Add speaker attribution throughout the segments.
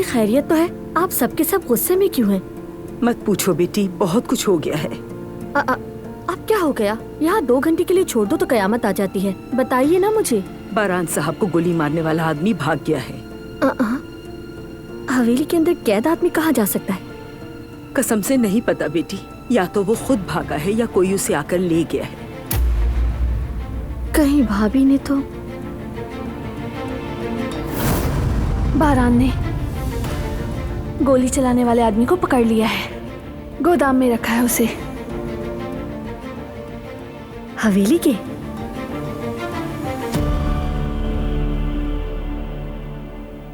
Speaker 1: खैरियत तो है, आप सबके सब गुस्से में क्यों हैं?
Speaker 2: मत पूछो बेटी, बहुत कुछ हो गया है।
Speaker 1: अब क्या हो गया? यहाँ 2 घंटे के लिए छोड़ दो तो कयामत आ जाती है। बताइए ना मुझे।
Speaker 2: बारान साहब को गोली मारने वाला आदमी भाग गया है।
Speaker 1: हवेली के अंदर कैद आदमी कहाँ जा सकता है?
Speaker 2: कसम से नहीं पता बेटी, या तो वो खुद भागा है या कोई उसे आकर ले गया है।
Speaker 1: कहीं भाभी ने तो
Speaker 3: बारान ने गोली चलाने वाले आदमी को पकड़ लिया है, गोदाम में रखा है उसे।
Speaker 1: हवेली के?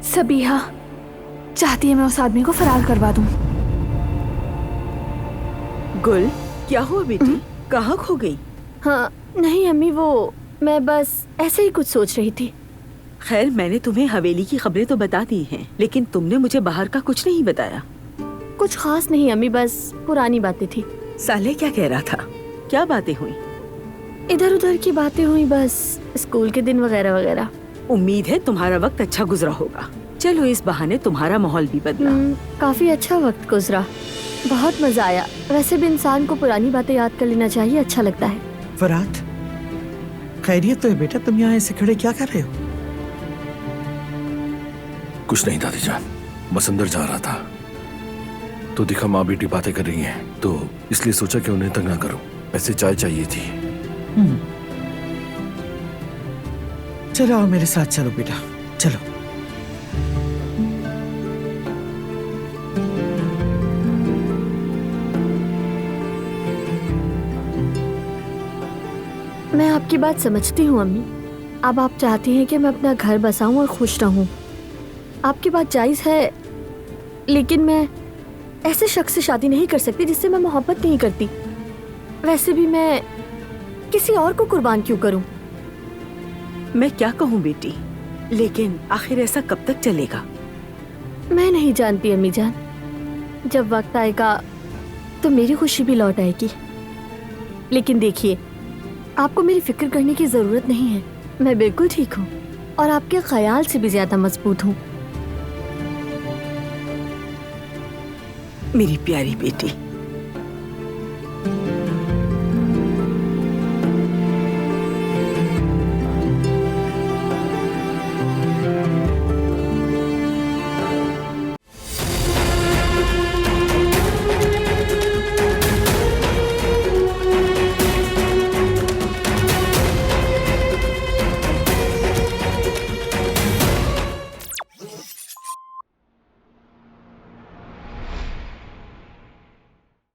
Speaker 3: सबीहा चाहती है मैं उस आदमी को फरार करवा दूं।
Speaker 2: गुल, क्या हुआ बेटी? कहाँ खो गई?
Speaker 1: हाँ नहीं अम्मी, वो मैं बस ऐसे ही कुछ सोच रही थी।
Speaker 2: खैर, मैंने तुम्हें हवेली की खबरें तो बता दी हैं, लेकिन तुमने मुझे बाहर का कुछ नहीं बताया।
Speaker 1: कुछ खास नहीं अम्मी, बस पुरानी बातें थी।
Speaker 2: साले क्या कह रहा था? क्या बातें हुई?
Speaker 1: इधर उधर की बातें हुई, बस स्कूल के दिन वगैरह वगैरह।
Speaker 2: उम्मीद है तुम्हारा वक्त अच्छा गुजरा होगा। चलो इस बहाने तुम्हारा माहौल भी बदला।
Speaker 1: काफी अच्छा वक्त गुजरा, बहुत मजा आया। वैसे भी इंसान को पुरानी बातें याद कर लेना चाहिए, अच्छा लगता है।
Speaker 4: फरात, खैरियत तो है बेटा? तुम यहाँ ऐसे खड़े क्या कर रहे हो?
Speaker 5: कुछ नहीं दादी जान, बस अंदर जा रहा था तो दिखा माँ बेटी बातें कर रही हैं, तो इसलिए सोचा कि उन्हें तंग ना करूं। ऐसे चाय चाहिए थी।
Speaker 4: चलो आओ मेरे साथ, चलो बेटा चलो।
Speaker 1: मैं आपकी बात समझती हूँ अम्मी। अब आप चाहती हैं कि मैं अपना घर बसाऊं और खुश रहूं। आपकी बात जायज है, लेकिन मैं ऐसे शख्स से शादी नहीं कर सकती जिससे मैं मोहब्बत नहीं करती। वैसे भी मैं किसी और को कुर्बान क्यों करूं?
Speaker 2: मैं क्या कहूँ बेटी, लेकिन आखिर ऐसा कब तक चलेगा?
Speaker 1: मैं नहीं जानती अम्मी जान, जब वक्त आएगा तो मेरी खुशी भी लौट आएगी। लेकिन देखिए, आपको मेरी फिक्र करने की जरूरत नहीं है। मैं बिल्कुल ठीक हूँ और आपके ख्याल से भी ज्यादा मजबूत हूँ।
Speaker 2: मेरी प्यारी बेटी,